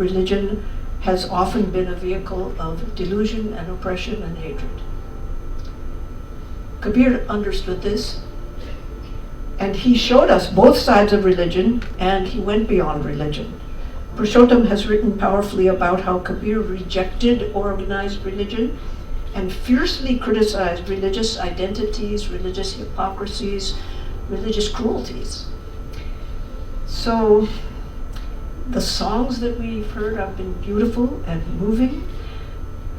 religion has often been a vehicle of delusion and oppression and hatred. Kabir understood this, and he showed us both sides of religion, and he went beyond religion. Purushottam has written powerfully about how Kabir rejected organized religion and fiercely criticized religious identities, religious hypocrisies, religious cruelties. So the songs that we've heard have been beautiful and moving,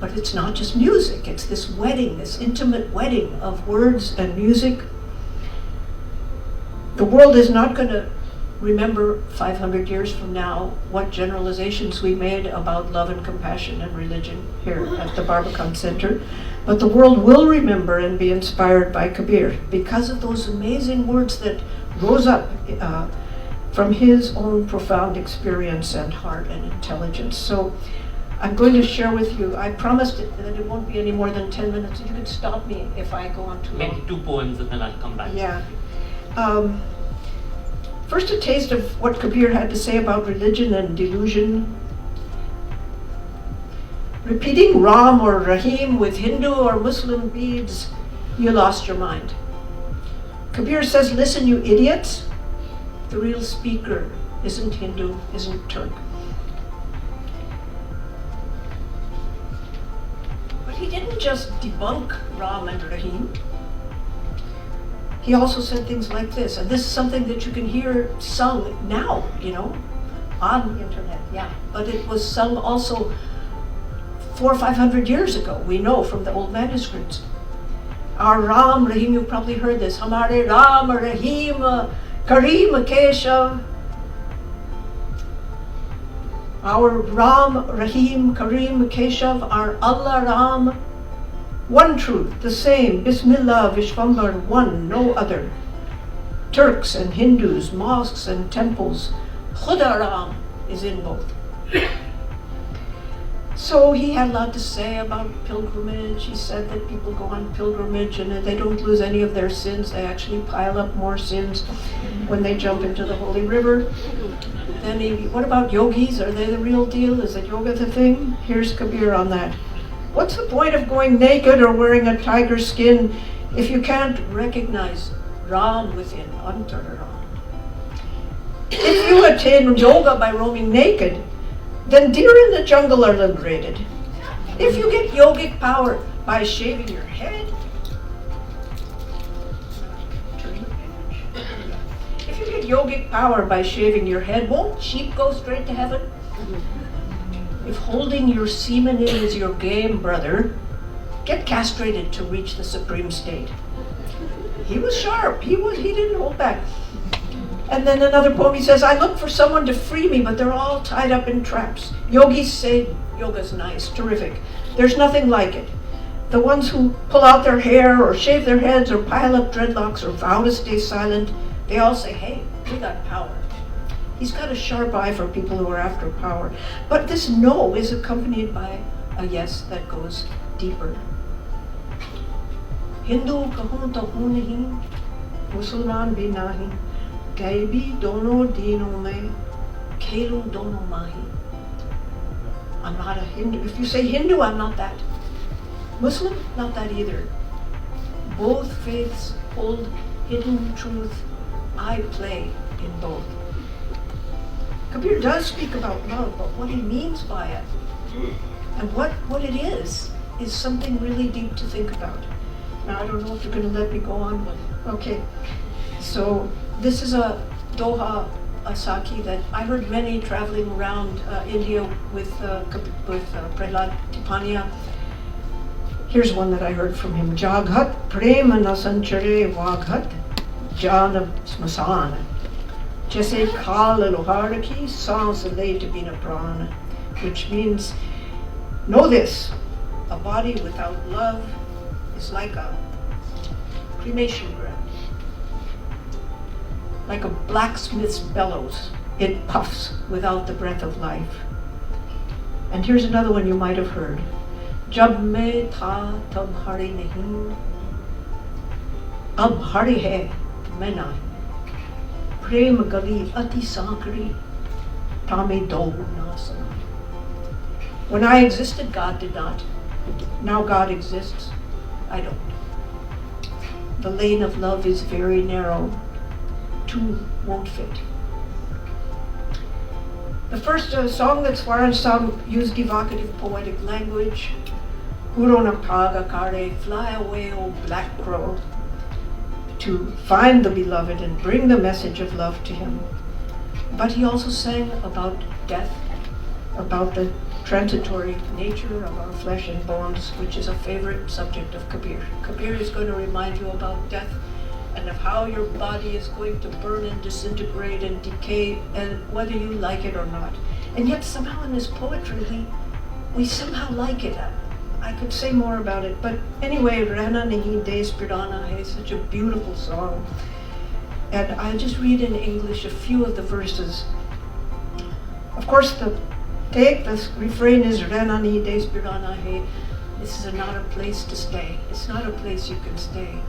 but it's not just music, it's this wedding, this intimate wedding of words and music. The world is not going to remember 500 years from now what generalizations we made about love and compassion and religion here at the Barbican Center, but the world will remember and be inspired by Kabir because of those amazing words that rose up from his own profound experience and heart and intelligence. So I'm going to share with you, I promised that it won't be any more than 10 minutes. You can stop me if I go on too long. Maybe 2 poems and then I'll come back. Yeah. First, a taste of what Kabir had to say about religion and delusion. Repeating Ram or Rahim with Hindu or Muslim beads, you lost your mind. Kabir says, listen, you idiots, the real speaker isn't Hindu, isn't Turk. But he didn't just debunk Ram and Rahim. He also said things like this, and this is something that you can hear sung now, on the internet, yeah. But it was sung also 400 or 500 years ago, we know from the old manuscripts. Our Ram, Rahim, you've probably heard this. Hamare Ram, Rahim, Kareem, Keshav. Our Ram, Rahim, Kareem, Keshav, our Allah, Ram. One truth, the same, Bismillah, Vishwambar, one, no other. Turks and Hindus, mosques and temples, Khuda Ram is in both. So he had a lot to say about pilgrimage. He said that people go on pilgrimage and they don't lose any of their sins. They actually pile up more sins when they jump into the holy river. Then what about yogis? Are they the real deal? Is it yoga the thing? Here's Kabir on that. What's the point of going naked or wearing a tiger skin if you can't recognize Ram within, Antara Ram? If you attain yoga by roaming naked, then deer in the jungle are liberated. If you get yogic power by shaving your head, if you get yogic power by shaving your head, won't sheep go straight to heaven? If holding your semen in is your game, brother, get castrated to reach the supreme state. He was sharp. He didn't hold back. And then another poem, he says, I look for someone to free me, but they're all tied up in traps. Yogis say yoga's nice, terrific. There's nothing like it. The ones who pull out their hair or shave their heads or pile up dreadlocks or vow to stay silent, they all say, hey, we got power. He's got a sharp eye for people who are after power. But this no is accompanied by a yes that goes deeper. Hindu kahun to hu nahi, Musliman bhi nahi, gaibi dono deenon mein, khelu dono mahi. I'm not a Hindu. If you say Hindu, I'm not that. Muslim, not that either. Both faiths hold hidden truth. I play in both. Kabir does speak about love, but what he means by it and what it is something really deep to think about. Now, I don't know if you're going to let me go on, but okay. So this is a Doha Asaki that I heard many traveling around India with Prahlad Tipania. Here's one that I heard from him. Jaghat prema nasanchare vaghat jana smasan. Jaise khal lohar ki saans le bina pran, which means, know this, a body without love is like a cremation ground, like a blacksmith's bellows. It puffs without the breath of life. And here's another one you might have heard. Jab main tha tab hari nahi, ab hari hai main nahi. Prem gali ati sankari, tame do na sana. When I existed, God did not. Now God exists. I don't. The lane of love is very narrow. Two won't fit. The first song that Swaran sung used evocative poetic language. Uronapaga kare, fly away, O black crow, to find the beloved and bring the message of love to him. But he also sang about death, about the transitory nature of our flesh and bones, which is a favorite subject of Kabir. Kabir is going to remind you about death and of how your body is going to burn and disintegrate and decay, and whether you like it or not. And yet somehow in his poetry, we somehow like it. I could say more about it, but anyway, Rana Nahi Des Pirana Hai, such a beautiful song. And I'll just read in English a few of the verses. Of course, the refrain is Rana Nahi Des Pirana Hai. This is not a place to stay. It's not a place you can stay.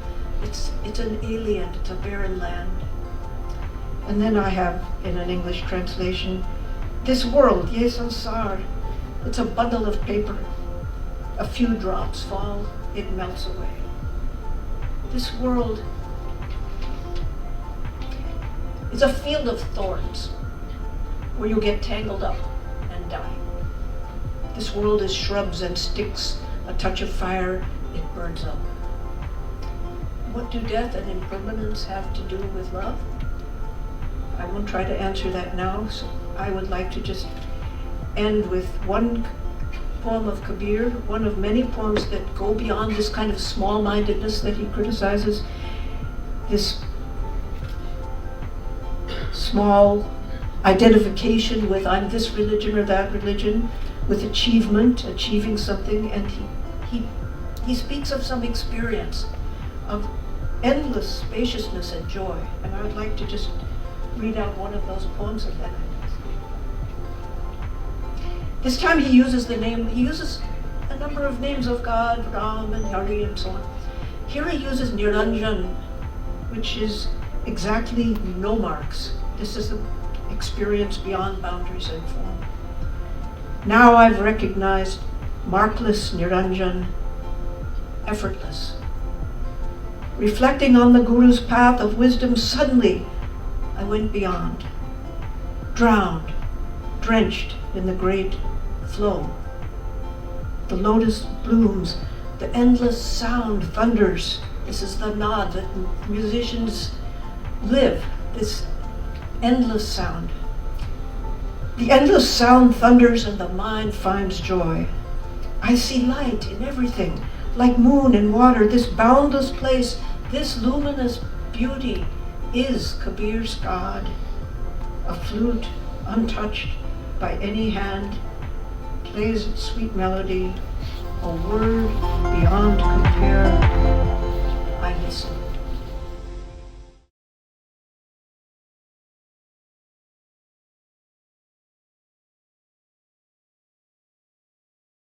It's an alien, it's a barren land. And then I have, in an English translation, this world, ye sansar, it's a bundle of paper. A few drops fall, it melts away. This world is a field of thorns where you get tangled up and die. This world is shrubs and sticks, a touch of fire, it burns up. What do death and impermanence have to do with love? I won't try to answer that now, so I would like to just end with one poem of Kabir, one of many poems that go beyond this kind of small-mindedness that he criticizes, this small identification with I'm this religion or that religion, with achieving something, and he speaks of some experience of endless spaciousness and joy. And I would like to just read out one of those poems of that. This time he uses a number of names of God, Ram and Hari and so on. Here he uses Niranjan, which is exactly no marks. This is the experience beyond boundaries and form. Now I've recognized markless Niranjan, effortless. Reflecting on the Guru's path of wisdom, suddenly I went beyond, drowned, drenched in the great flow. The lotus blooms, the endless sound thunders. This is the nod that musicians live, this endless sound. The endless sound thunders and the mind finds joy. I see light in everything, like moon and water. This boundless place, this luminous beauty is Kabir's God. A flute untouched by any hand plays its sweet melody, a word beyond compare. I listen.